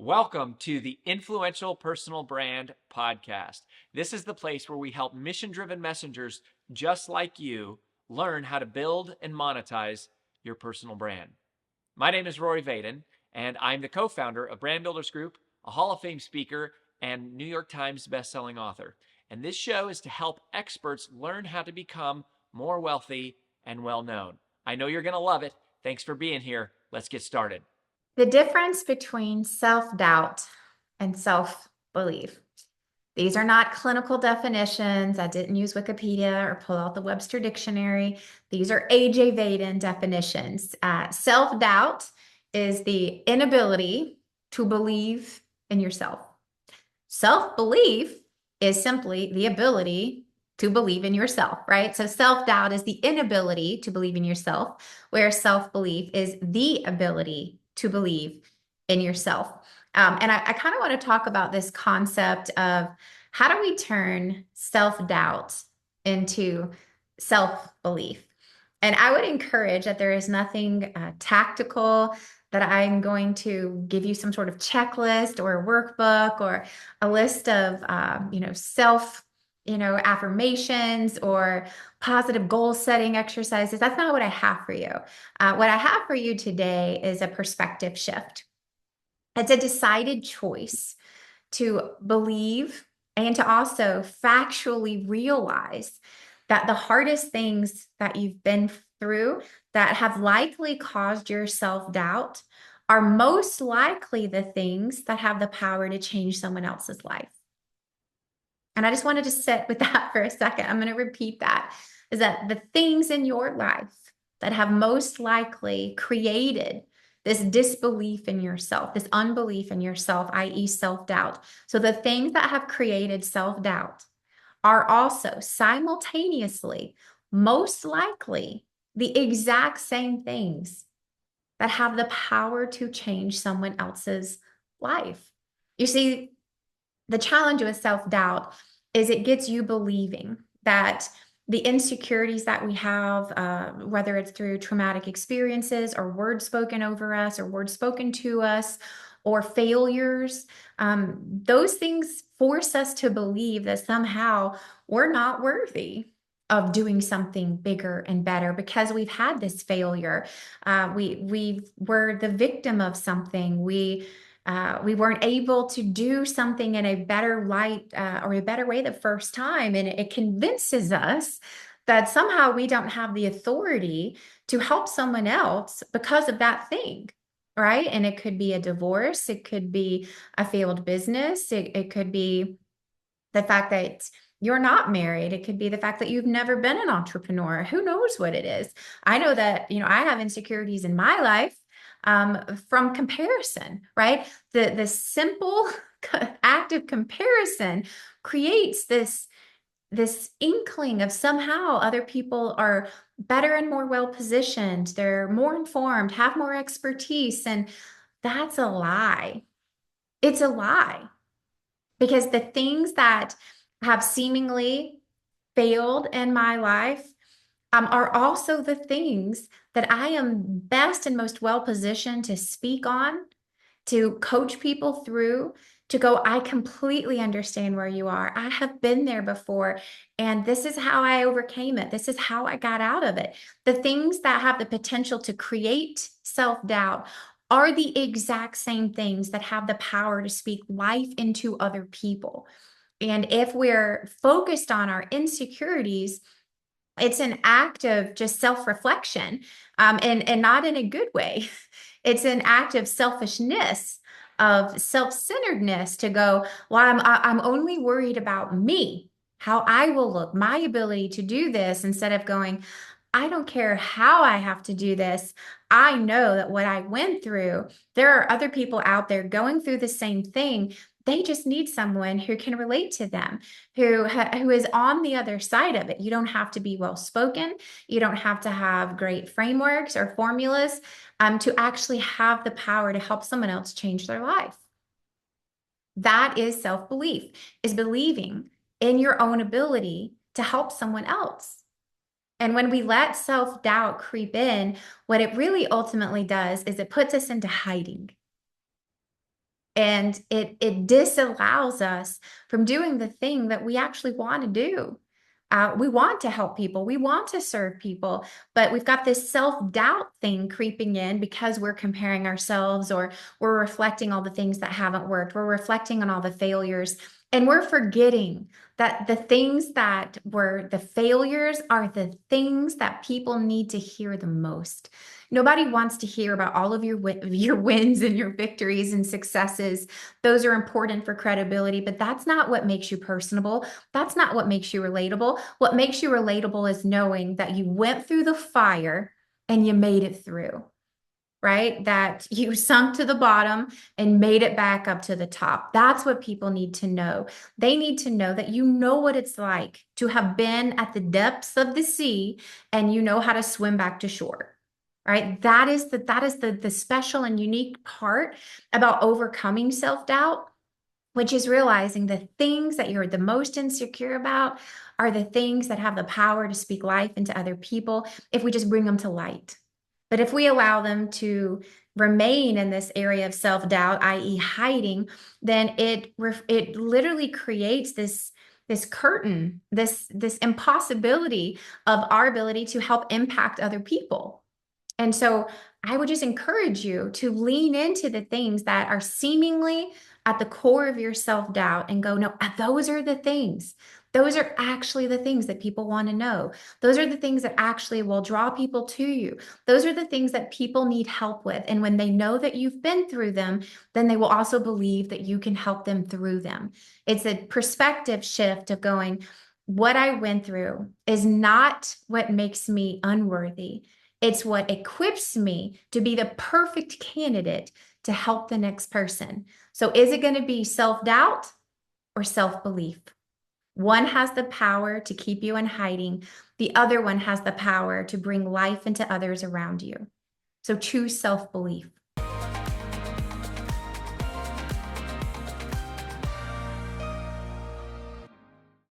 Welcome to the Influential Personal Brand Podcast. This is the place where we help mission-driven messengers just like you learn how to build and monetize your personal brand. My name is Rory Vaden, and I'm the co-founder of Brand Builders Group, a Hall of Fame speaker, and New York Times bestselling author. And this show is to help experts learn how to become more wealthy and well-known. I know you're going to love it. Thanks for being here. Let's get started. The difference between self-doubt and self-belief. These are not clinical definitions. I didn't use Wikipedia or pull out the Webster Dictionary. These are A.J. Vaden definitions. Self-doubt is the inability to believe in yourself. Self-belief is simply the ability to believe in yourself, right? So self-doubt is the inability to believe in yourself, where self-belief is the ability to believe in yourself. And I kind of want to talk about this concept of how do we turn self-doubt into self-belief? And I would encourage that there is nothing tactical that I'm going to give you some sort of checklist or a workbook or a list of, affirmations or positive goal setting exercises. That's not what I have for you. What I have for you today is a perspective shift. It's a decided choice to believe and to also factually realize that the hardest things that you've been through that have likely caused your self-doubt are most likely the things that have the power to change someone else's life. And I just wanted to sit with that for a second. I'm going to repeat that, is that the things in your life that have most likely created this disbelief in yourself, this unbelief in yourself, i.e. self-doubt. So the things that have created self-doubt are also simultaneously, most likely, the exact same things that have the power to change someone else's life. You see, the challenge with self-doubt is it gets you believing that the insecurities that we have, whether it's through traumatic experiences or words spoken over us or words spoken to us or failures, those things force us to believe that somehow we're not worthy of doing something bigger and better because we've had this failure. We were the victim of something. We weren't able to do something in a better light or a better way the first time. And it convinces us that somehow we don't have the authority to help someone else because of that thing, right? And it could be a divorce. It could be a failed business. It could be the fact that you're not married. It could be the fact that you've never been an entrepreneur. Who knows what it is? I know that, I have insecurities in my life from comparison, right? The simple act of comparison creates this inkling of somehow other people are better and more well-positioned. They're more informed, have more expertise. And that's a lie. It's a lie because the things that have seemingly failed in my life are also the things that I am best and most well positioned to speak on, to coach people through, to go, I completely understand where you are. I have been there before, and this is how I overcame it. This is how I got out of it. The things that have the potential to create self-doubt are the exact same things that have the power to speak life into other people. And if we're focused on our insecurities, it's an act of just self-reflection, and not in a good way. It's an act of selfishness, of self-centeredness to go, well, I'm only worried about me, how I will look, my ability to do this, instead of going, I don't care how I have to do this. I know that what I went through, there are other people out there going through the same thing. They just need someone who can relate to them, who is on the other side of it. You don't have to be well-spoken. You don't have to have great frameworks or formulas to actually have the power to help someone else change their life. That is self-belief, is believing in your own ability to help someone else. And when we let self-doubt creep in, what it really ultimately does is it puts us into hiding. And it disallows us from doing the thing that we actually want to do. We want to help people. We want to serve people, but we've got this self-doubt thing creeping in because we're comparing ourselves, or we're reflecting all the things that haven't worked. We're reflecting on all the failures, and we're forgetting that the things that were the failures are the things that people need to hear the most. Nobody wants to hear about all of your wins and your victories and successes. Those are important for credibility, but that's not what makes you personable. That's not what makes you relatable. What makes you relatable is knowing that you went through the fire and you made it through, right? That you sunk to the bottom and made it back up to the top. That's what people need to know. They need to know that you know what it's like to have been at the depths of the sea and you know how to swim back to shore. Right? That is the special and unique part about overcoming self-doubt, which is realizing the things that you're the most insecure about are the things that have the power to speak life into other people if we just bring them to light. But if we allow them to remain in this area of self-doubt, i.e., hiding, then it literally creates this curtain, this impossibility of our ability to help impact other people. And so I would just encourage you to lean into the things that are seemingly at the core of your self-doubt and go, no, those are the things. Those are actually the things that people want to know. Those are the things that actually will draw people to you. Those are the things that people need help with. And when they know that you've been through them, then they will also believe that you can help them through them. It's a perspective shift of going, what I went through is not what makes me unworthy. It's what equips me to be the perfect candidate to help the next person. So is it going to be self-doubt or self-belief? One has the power to keep you in hiding. The other one has the power to bring life into others around you. So choose self-belief.